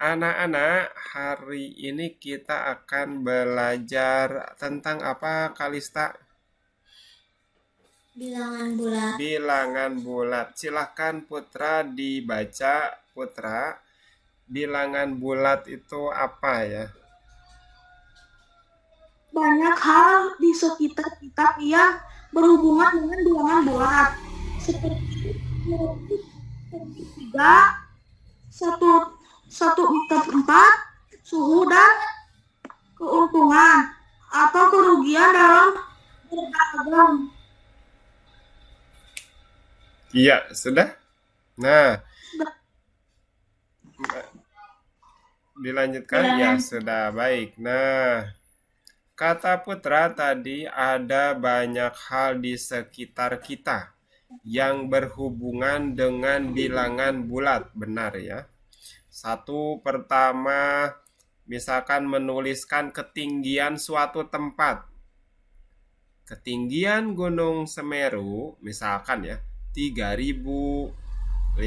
Anak-anak, hari ini kita akan belajar tentang apa, Kalista? Bilangan bulat. Bilangan bulat. Silahkan Putra dibaca, Putra. Bilangan bulat itu apa ya? Banyak hal di sekitar kita yang berhubungan dengan bilangan bulat, seperti segitiga, satu satu empat empat, suhu dan keuntungan atau kerugian dalam berdagang. Iya, sudah? Nah, dilanjutkan? Ya, sudah. Baik. Nah, kata Putra tadi ada banyak hal di sekitar kita yang berhubungan dengan bilangan bulat. Benar ya? Satu, pertama, misalkan menuliskan ketinggian suatu tempat. Ketinggian Gunung Semeru, misalkan ya, 3.500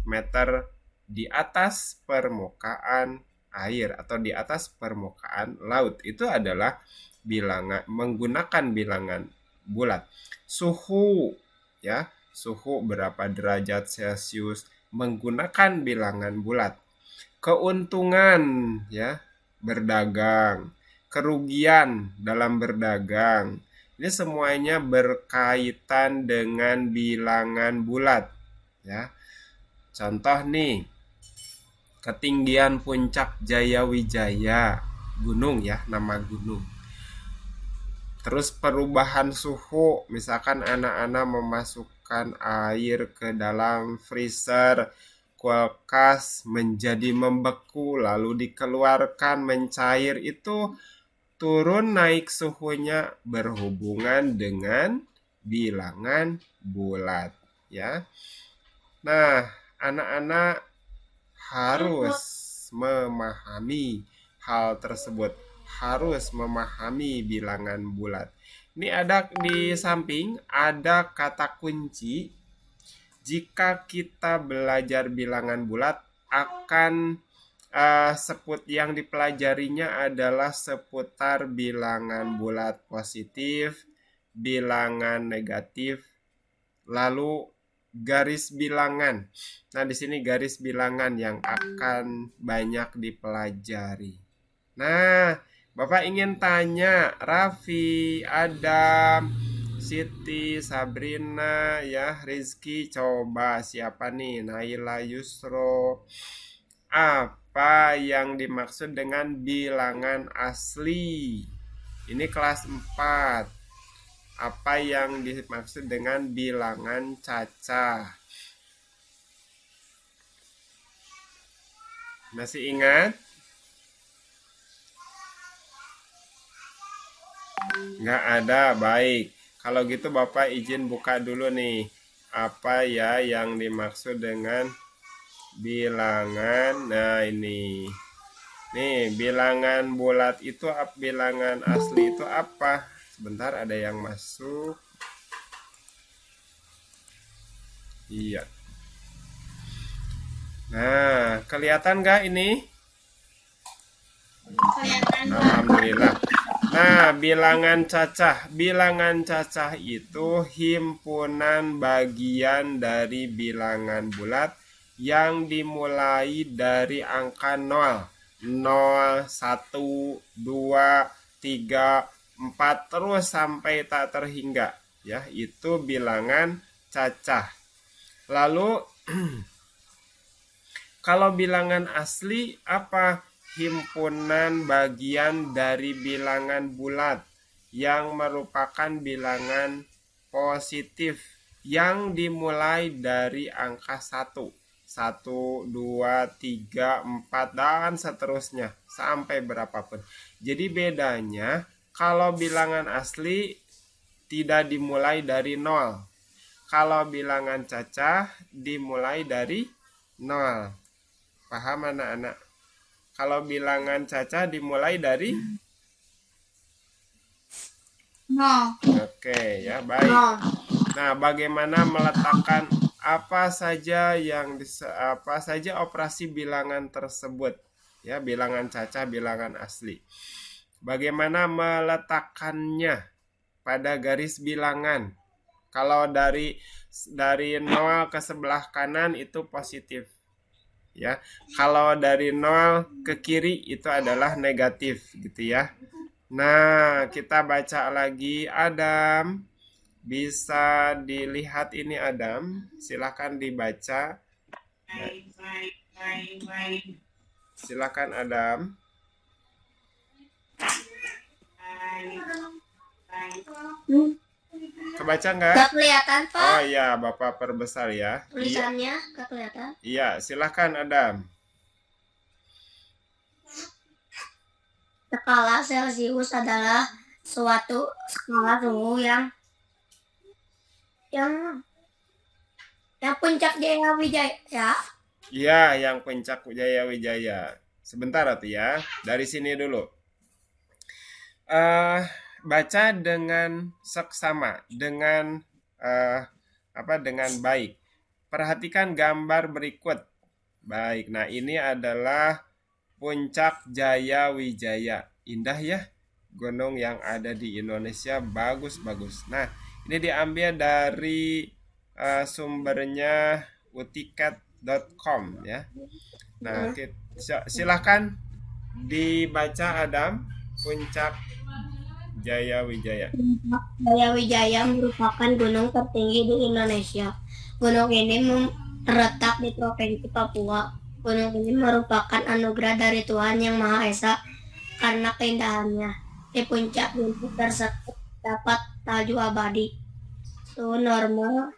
meter di atas permukaan air atau di atas permukaan laut. Itu adalah bilangan menggunakan bilangan bulat. Suhu ya, suhu berapa derajat Celcius menggunakan bilangan bulat. Keuntungan ya, berdagang, kerugian dalam berdagang. Ini semuanya berkaitan dengan bilangan bulat ya. Contoh nih, ketinggian puncak Jayawijaya, gunung ya, nama gunung. Terus perubahan suhu, misalkan anak-anak memasukkan air ke dalam freezer, kulkas menjadi membeku lalu dikeluarkan mencair, itu turun naik suhunya berhubungan dengan bilangan bulat ya. Nah, anak-anak harus memahami hal tersebut, harus memahami bilangan bulat. Ini ada di samping ada kata kunci. Jika kita belajar bilangan bulat akan yang dipelajarinya adalah seputar bilangan bulat positif, bilangan negatif, lalu garis bilangan. Nah, di sini garis bilangan yang akan banyak dipelajari. Nah, Bapak ingin tanya, Raffi, Adam, Siti, Sabrina, ya, Rizky, coba siapa nih? Naila, Yusro. Apa yang dimaksud dengan bilangan asli? Ini kelas 4. Apa yang dimaksud dengan bilangan cacah? Masih ingat? Nggak ada, baik. Kalau gitu Bapak izin buka dulu nih. Apa ya yang dimaksud dengan bilangan? Nah, ini. Nih, bilangan bulat itu, bilangan asli itu apa? Sebentar, ada yang masuk. Iya. Nah, kelihatan nggak ini? Kelihatan. Alhamdulillah. Nah, bilangan cacah itu himpunan bagian dari bilangan bulat yang dimulai dari angka 0, 0, 1, 2, 3, 4 terus sampai tak terhingga ya, itu bilangan cacah. Lalu kalau bilangan asli apa? Himpunan bagian dari bilangan bulat yang merupakan bilangan positif yang dimulai dari angka 1, 1, 2, 3, 4 dan seterusnya sampai berapapun. Jadi bedanya kalau bilangan asli tidak dimulai dari 0. Kalau bilangan cacah dimulai dari 0. Paham anak-anak? Kalau bilangan cacah dimulai dari 0. Oke ya, baik. Nah, bagaimana meletakkan apa saja operasi bilangan tersebut, ya, bilangan cacah, bilangan asli. Bagaimana meletakkannya pada garis bilangan? Kalau dari 0 ke sebelah kanan itu positif, ya. Kalau dari 0 ke kiri itu adalah negatif, gitu ya. Nah, kita baca lagi. Adam, bisa dilihat ini Adam, silakan dibaca. Silakan Adam. Kebaca nggak? Gak kelihatan, Pak. Oh iya, Bapak perbesar ya. Tulisannya gak kelihatan. Iya, silakan Adam. Skala Celcius adalah suatu skala suhu yang puncak Jaya Wijaya. Iya, yang puncak Jaya Wijaya. Sebentar atuh ya. Dari sini dulu. Baca dengan seksama, dengan dengan baik. Perhatikan gambar berikut. Baik. Nah, ini adalah Puncak Jaya Wijaya. Indah ya. Gunung yang ada di Indonesia bagus-bagus. Nah, ini diambil dari sumbernya utiket.com ya. Nah, silahkan dibaca Adam. Puncak Jaya Wijaya. Jaya Wijaya merupakan gunung tertinggi di Indonesia. Gunung ini terletak di Provinsi Papua. Gunung ini merupakan anugerah dari Tuhan Yang Maha Esa karena keindahannya. Di puncak gunung tersebut dapat salju abadi. Suhu normal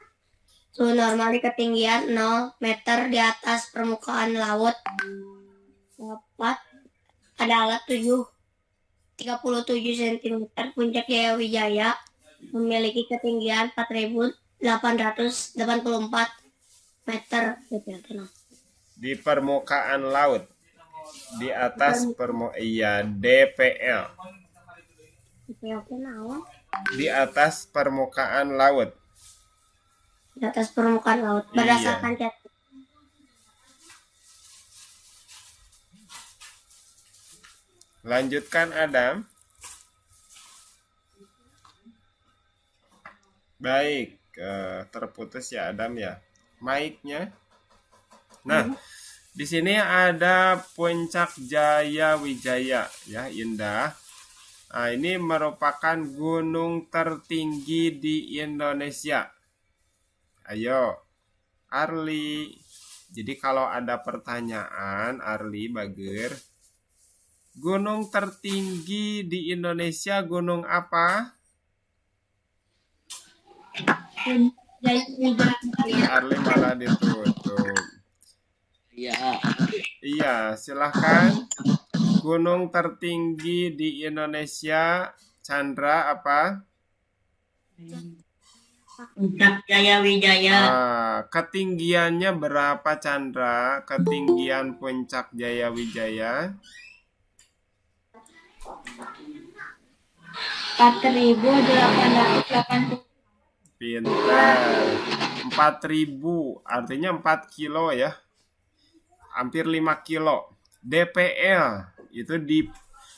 di ketinggian 0 meter di atas permukaan laut dapat adalah 37 cm. Puncak Jaya Wijaya memiliki ketinggian 4.884 meter di permukaan laut, di atas DPL. Di atas permukaan laut. Di atas permukaan laut berdasarkan cat. Lanjutkan Adam. Baik, terputus ya Adam ya, mic-nya. Nah, di sini ada Puncak Jaya Wijaya ya, indah. Nah, ini merupakan gunung tertinggi di Indonesia. Ayo, Arli. Jadi kalau ada pertanyaan, Arli Bager, gunung tertinggi di Indonesia gunung apa? Arli malah ditutup. Iya, silahkan. Gunung tertinggi di Indonesia, Chandra apa? Puncak Jaya Wijaya. Ketinggiannya berapa Chandra? Ketinggian Puncak Jaya Wijaya? 4.880. Pintar. 4.000, artinya 4 kilo ya. Hampir 5 kilo. DPL itu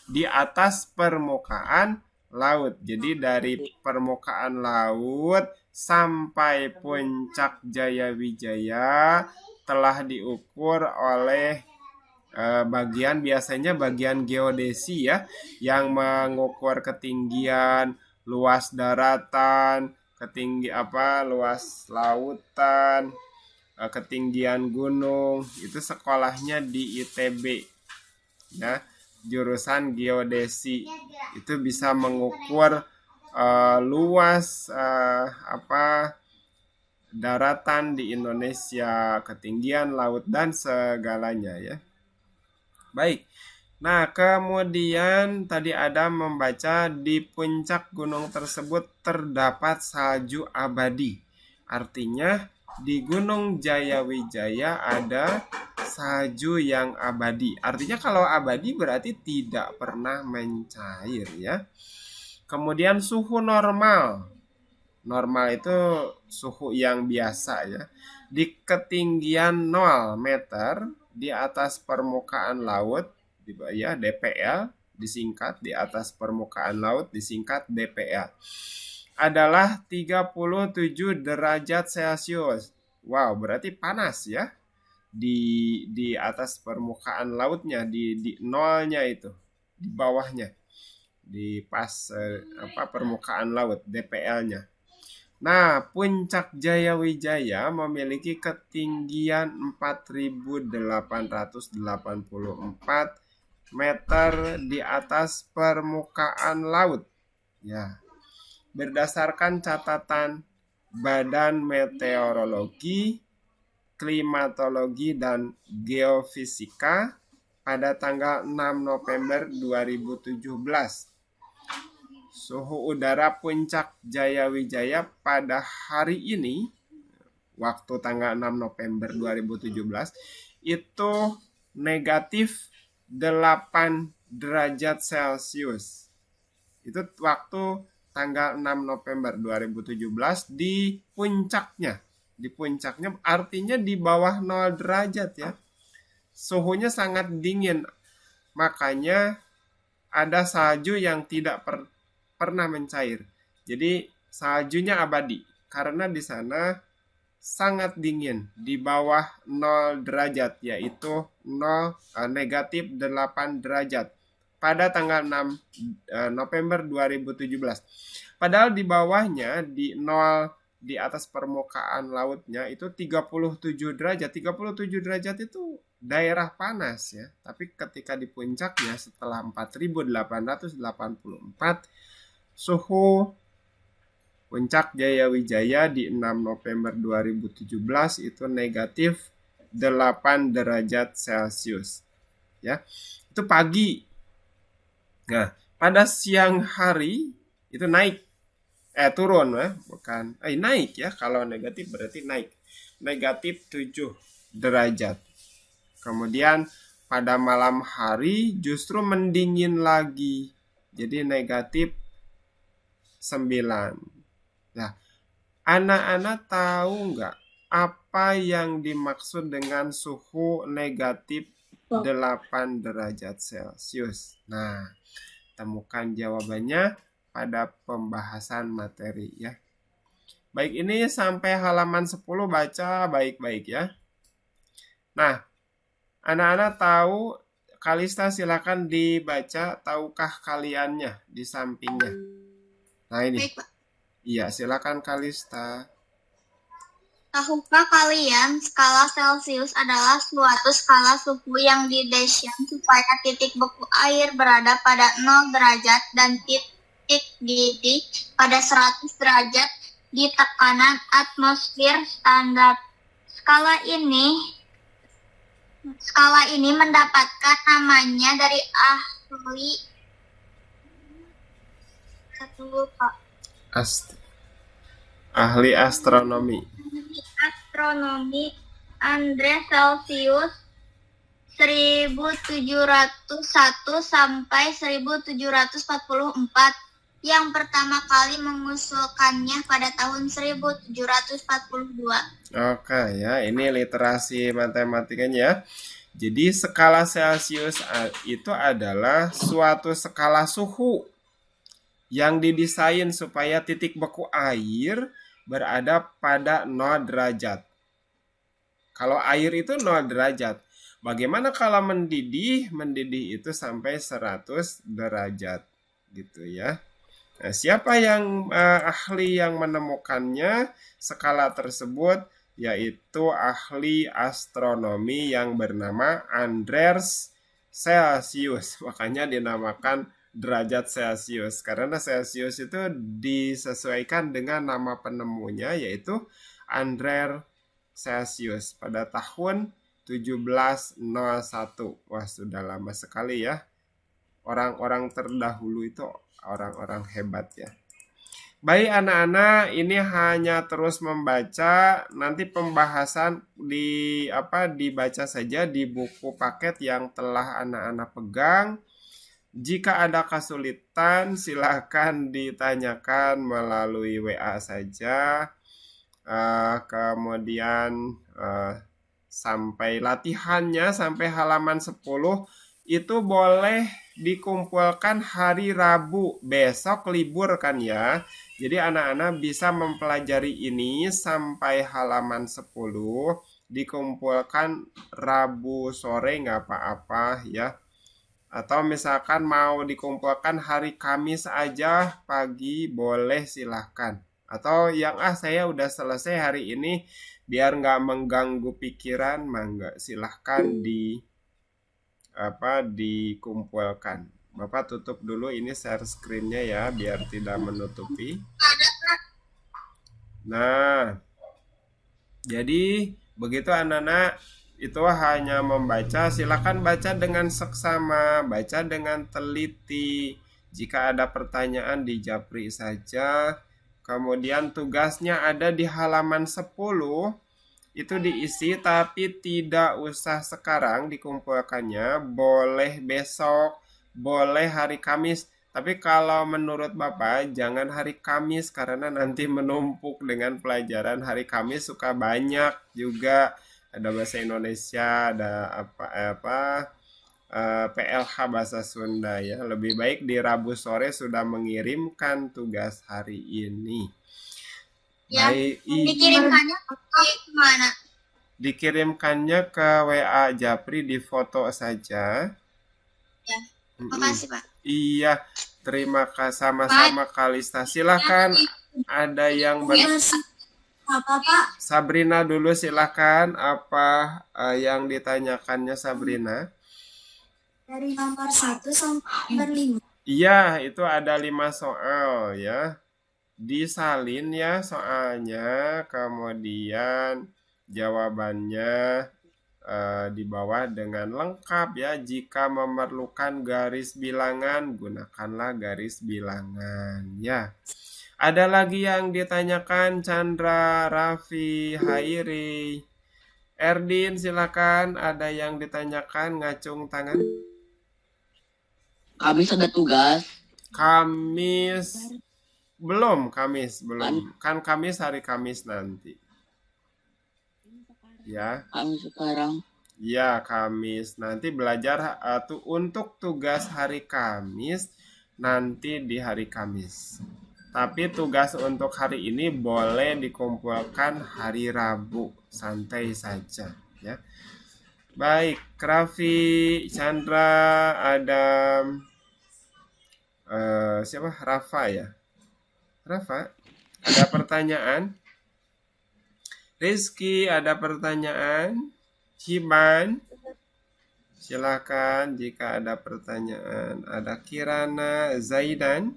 di atas permukaan laut. Jadi dari permukaan laut sampai Puncak Jaya Wijaya telah diukur oleh biasanya bagian geodesi ya, yang mengukur ketinggian, luas daratan, luas lautan, ketinggian gunung. Itu sekolahnya di ITB ya, jurusan geodesi. Itu bisa mengukur luas daratan di Indonesia, ketinggian laut dan segalanya ya. Baik. Nah, kemudian tadi Adam membaca di puncak gunung tersebut terdapat salju abadi. Artinya di Gunung Jaya Wijaya ada salju yang abadi. Artinya kalau abadi berarti tidak pernah mencair ya. Kemudian suhu normal. Normal itu suhu yang biasa ya. di ketinggian 0 meter di atas permukaan laut, ya DPL disingkat, di atas permukaan laut disingkat DPL, adalah 37 derajat Celcius. Wow, berarti panas ya di atas permukaan lautnya, di nolnya itu, di bawahnya, di pas permukaan laut DPL-nya. Nah, Puncak Jayawijaya memiliki ketinggian 4.884 meter di atas permukaan laut. Ya. Berdasarkan catatan Badan Meteorologi, Klimatologi dan Geofisika pada tanggal 6 November 2017. Suhu udara Puncak Jayawijaya pada hari ini, waktu tanggal 6 November 2017, itu negatif 8 derajat Celcius. Itu waktu tanggal 6 November 2017 di puncaknya. Di puncaknya artinya di bawah 0 derajat ya. Suhunya sangat dingin. Makanya ada salju yang tidak pernah mencair. Jadi saljunya abadi karena di sana sangat dingin, di bawah 0 derajat, yaitu negatif 8 derajat pada tanggal 6 November 2017. Padahal di bawahnya di 0 di atas permukaan lautnya itu 37 derajat. 37 derajat itu daerah panas ya. Tapi ketika di puncaknya setelah 4.884, suhu Puncak Jayawijaya di 6 November 2017 itu negatif 8 derajat Celcius. Ya. Itu pagi. Nah, pada siang hari itu naik. Turun ya, bukan. Naik ya, kalau negatif berarti naik. Negatif 7 derajat. Kemudian pada malam hari justru mendingin lagi. Jadi negatif 9. Nah, anak-anak tahu nggak apa yang dimaksud dengan suhu negatif 8 derajat Celcius? Nah, temukan jawabannya pada pembahasan materi ya. Baik, ini sampai halaman 10 baca baik-baik ya. Nah, anak-anak tahu, Kalista silakan dibaca tahukah kaliannya di sampingnya. Nah ini. Baik, Pak. Iya, silakan Kalista. Tahukah kalian skala Celcius adalah suatu skala suhu yang didesain supaya titik beku air berada pada 0 derajat dan titik didih pada 100 derajat di tekanan atmosfer standar. Skala ini mendapatkan namanya dari ahli astronomi Andre Celsius 1701 sampai 1744 yang pertama kali mengusulkannya pada tahun 1742. Oke ya, ini literasi matematikanya ya. Jadi skala Celcius itu adalah suatu skala suhu yang didesain supaya titik beku air berada pada 0 derajat. Kalau air itu 0 derajat. Bagaimana kalau mendidih? Mendidih itu sampai 100 derajat. Gitu ya. Nah, siapa yang ahli yang menemukannya skala tersebut? Yaitu ahli astronomi yang bernama Andreas Celsius. Makanya dinamakan derajat Celcius. Karena Celsius itu disesuaikan dengan nama penemunya yaitu Andreas Celsius pada tahun 1701. Wah, sudah lama sekali ya. Orang-orang terdahulu itu orang-orang hebat ya. Baik anak-anak, ini hanya terus membaca. Nanti pembahasan dibaca saja di buku paket yang telah anak-anak pegang. Jika ada kesulitan, silakan ditanyakan melalui WA saja. kemudian sampai latihannya sampai halaman 10 itu boleh dikumpulkan hari Rabu. Besok libur kan ya. Jadi anak-anak bisa mempelajari ini sampai halaman 10, dikumpulkan Rabu sore nggak apa-apa ya. Atau misalkan mau dikumpulkan hari Kamis aja pagi, boleh silahkan. Atau yang saya udah selesai hari ini biar nggak mengganggu pikiran, mangga silahkan dikumpulkan. Bapak tutup dulu ini share screen-nya ya biar tidak menutupi. Nah, jadi begitu anak-anak itu hanya membaca, silakan baca dengan seksama, baca dengan teliti. Jika ada pertanyaan di japri saja. Kemudian tugasnya ada di halaman 10, itu diisi tapi tidak usah sekarang dikumpulkannya, boleh besok, boleh hari Kamis. Tapi kalau menurut Bapak jangan hari Kamis karena nanti menumpuk dengan pelajaran hari Kamis suka banyak juga. Ada bahasa Indonesia, ada PLH bahasa Sunda ya. Lebih baik di Rabu sore sudah mengirimkan tugas hari ini. Ya, Baik, dikirimkannya ke mana? dikirimkannya ke WA Japri di foto saja. Ya, makasih Pak. Iya, terima kasih sama-sama Kalista. Silakan ada yang Apa Pak? Sabrina dulu silakan apa yang ditanyakannya Sabrina? Dari nomor 1 sampai nomor 5. Iya, itu ada 5 soal ya. Disalin ya soalnya, kemudian jawabannya di bawah dengan lengkap ya. Jika memerlukan garis bilangan, gunakanlah garis bilangan ya. Ada lagi yang ditanyakan Chandra, Raffi, Hairi, Erdin silakan. Ada yang ditanyakan ngacung tangan. Kamis ada tugas. Kamis belum. Kan Kamis hari Kamis nanti. Ya. Kamis sekarang. Ya, Kamis. Nanti belajar untuk tugas hari Kamis nanti di hari Kamis. Tapi tugas untuk hari ini boleh dikumpulkan hari Rabu. Santai saja ya. Baik, Raffi, Chandra, Adam, siapa? Rafa ya. Rafa, ada pertanyaan? Rizky, ada pertanyaan? Hiban, silakan jika ada pertanyaan. Ada Kirana, Zaidan,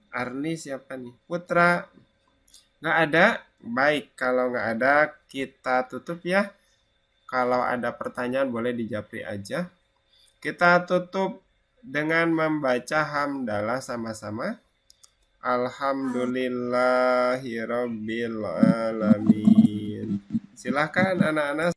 Arni siapa nih? Putra, nggak ada? Baik, kalau nggak ada kita tutup ya. Kalau ada pertanyaan boleh dijapri aja. Kita tutup dengan membaca hamdalah sama-sama. Alhamdulillahirabbil alamin. Silakan anak-anak.